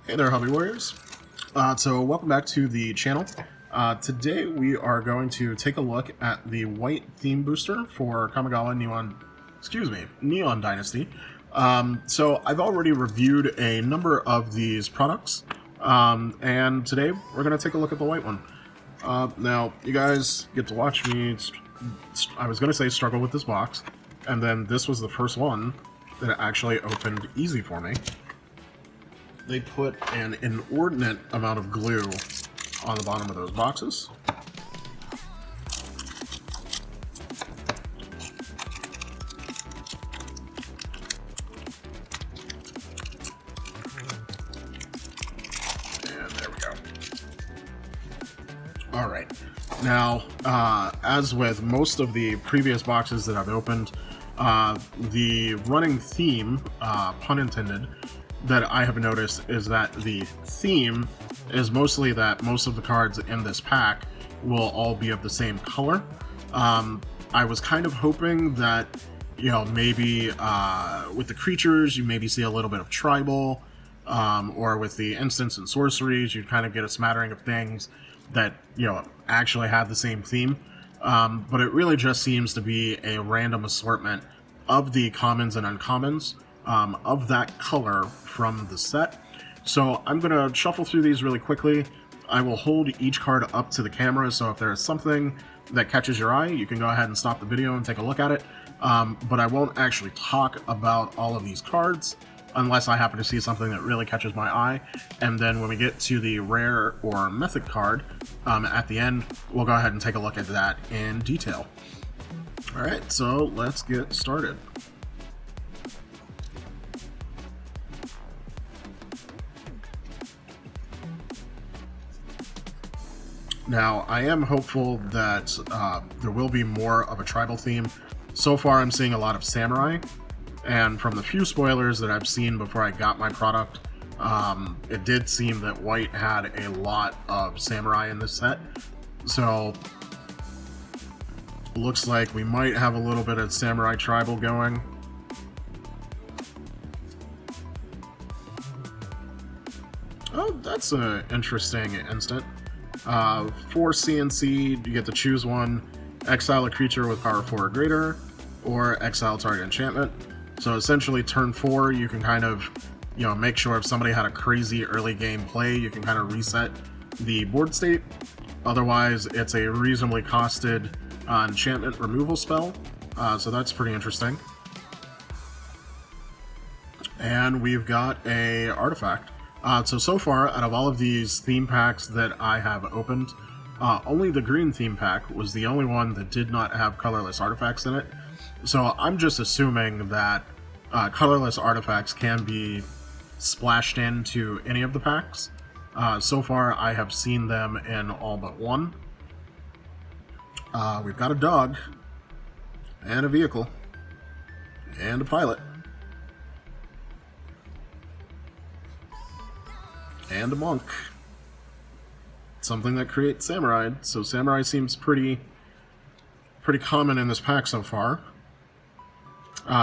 Hey there, Hobby Warriors. So welcome back to the channel. Today we are going to take a look at the white theme booster for Kamigawa Neon Dynasty. So I've already reviewed a number of these products, and today we're going to take a look at the white one. Now, you guys get to watch me, I was going to say struggle with this box, and then this was the first one that actually opened easy for me. They put an inordinate amount of glue on the bottom of those boxes. And there we go. Alright. Now, as with most of the previous boxes that I've opened, the running theme, pun intended, that I have noticed is that the theme is mostly that most of the cards in this pack will all be of the same color. I was kind of hoping that, you know, maybe with the creatures you maybe see a little bit of tribal, or with the instants and sorceries you'd kind of get a smattering of things that, you know, actually have the same theme. But it really just seems to be a random assortment of the commons and uncommons of that color from the set. So I'm going to shuffle through these really quickly. I will hold each card up to the camera, so if there's something that catches your eye, you can go ahead and stop the video and take a look at it. But I won't actually talk about all of these cards unless I happen to see something that really catches my eye. And then when we get to the rare or mythic card at the end, we'll go ahead and take a look at that in detail. Alright, so let's get started. Now, I am hopeful that there will be more of a tribal theme. So far, I'm seeing a lot of samurai, and from the few spoilers that I've seen before I got my product, it did seem that white had a lot of samurai in this set. So, looks like we might have a little bit of samurai tribal going. Oh, that's an interesting instant. For CNC, you get to choose one: exile a creature with power 4 or greater, or exile target enchantment. So essentially, turn 4, you can kind of, you know, make sure if somebody had a crazy early game play, you can kind of reset the board state. Otherwise, it's a reasonably costed enchantment removal spell, so that's pretty interesting. And we've got a artifact. So far, out of all of these theme packs that I have opened, only the green theme pack was the only one that did not have colorless artifacts in it. So I'm just assuming that colorless artifacts can be splashed into any of the packs. So far, I have seen them in all but one. We've got a dog, and a vehicle, and a pilot. And a monk. Something that creates samurai, so samurai seems pretty common in this pack so far.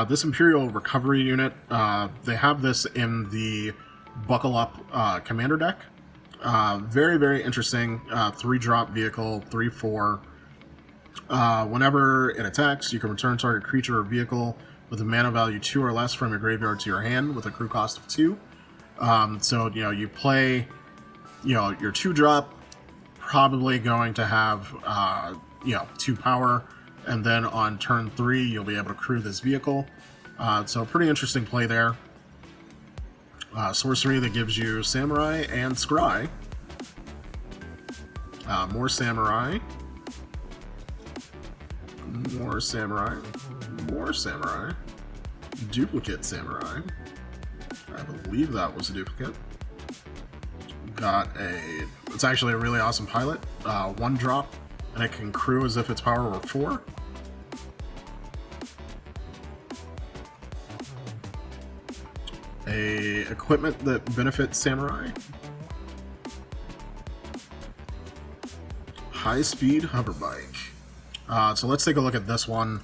This Imperial Recovery unit, they have this in the Buckle Up commander deck. Very, very interesting. 3-drop vehicle, 3/4. Whenever it attacks, you can return target creature or vehicle with a mana value 2 or less from your graveyard to your hand with a crew cost of 2. So, you know, you play, you know, your 2-drop, probably going to have, you know, 2 power, and then on turn 3, you'll be able to crew this vehicle. So pretty interesting play there. Sorcery that gives you Samurai and Scry. More Samurai. More Samurai. More Samurai. Duplicate Samurai. I believe that was a duplicate. It's actually a really awesome pilot. 1-drop, and it can crew as if its power were 4. A equipment that benefits samurai. High-speed hover bike. So let's take a look at this one.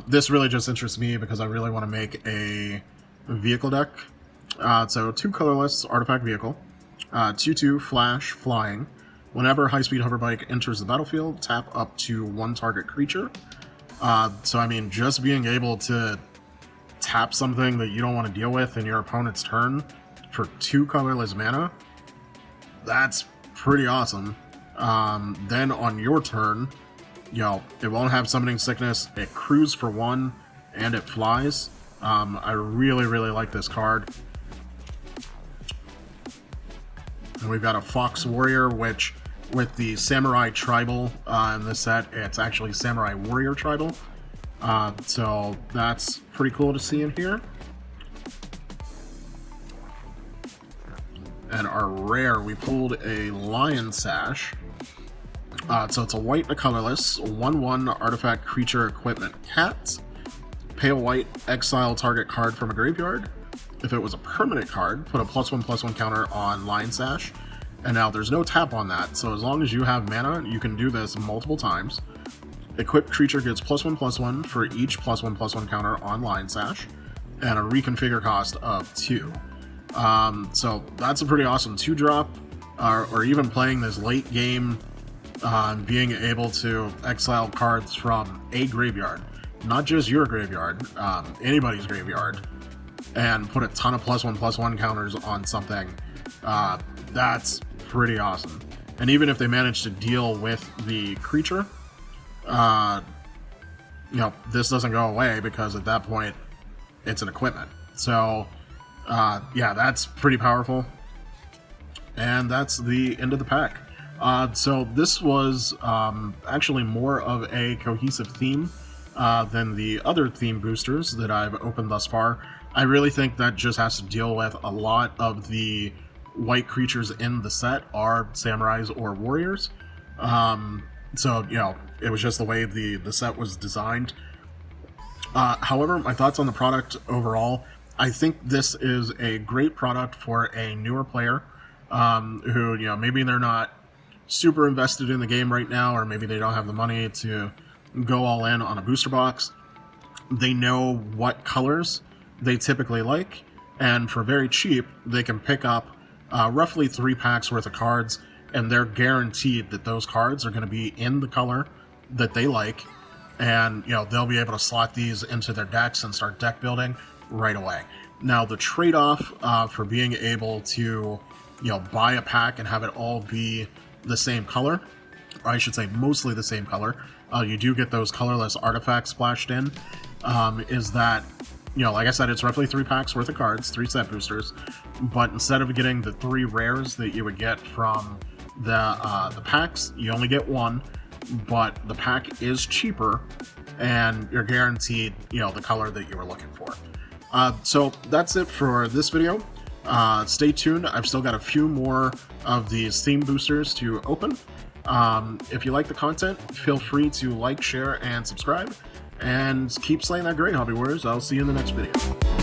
This really just interests me because I really want to make a vehicle deck. So 2 colorless artifact vehicle, 2/2 flash flying. Whenever high-speed hoverbike enters the battlefield, tap up to 1 target creature. So I mean, just being able to tap something that you don't want to deal with in your opponent's turn for 2 colorless mana, that's pretty awesome. Then on your turn, it won't have summoning sickness, it crews for 1, and it flies. I really, really like this card. And we've got a Fox Warrior, which with the Samurai Tribal in this set, it's actually Samurai Warrior Tribal. So that's pretty cool to see in here. And our rare, we pulled a Lion Sash. So it's a white and a colorless, 1/1 artifact creature equipment cat. Pale white, exile target card from a graveyard. If it was a permanent card, put a +1/+1 counter on Lion Sash. And now there's no tap on that, so as long as you have mana, you can do this multiple times. Equipped creature gets +1/+1 for each +1/+1 counter on Lion Sash, and a reconfigure cost of 2. So that's a pretty awesome 2-drop, or even playing this late game, being able to exile cards from a graveyard, not just your graveyard, anybody's graveyard, and put a ton of +1/+1 counters on something. That's pretty awesome. And even if they manage to deal with the creature, this doesn't go away because at that point it's an equipment. So yeah, that's pretty powerful. And that's the end of the pack. So this was actually more of a cohesive theme than the other theme boosters that I've opened thus far. I really think that just has to deal with a lot of the white creatures in the set are samurais or warriors. So, it was just the way the set was designed. However, my thoughts on the product overall, I think this is a great product for a newer player who, maybe they're not super invested in the game right now, or maybe they don't have the money to go all in on a booster box. They know what colors they typically like, and for very cheap, they can pick up roughly 3 packs worth of cards, and they're guaranteed that those cards are going to be in the color that they like, and they'll be able to slot these into their decks and start deck building right away. Now the trade-off for being able to buy a pack and have it all be the same color, or I should say mostly the same color, you do get those colorless artifacts splashed in, is that like I said, it's roughly 3 packs worth of cards, 3 set boosters, but instead of getting the 3 rares that you would get from the packs, you only get 1, but the pack is cheaper, and you're guaranteed, the color that you were looking for. So that's it for this video. Stay tuned, I've still got a few more of these theme boosters to open. If you like the content, feel free to like, share, and subscribe. And keep slaying that great, Hobby Warriors. I'll see you in the next video.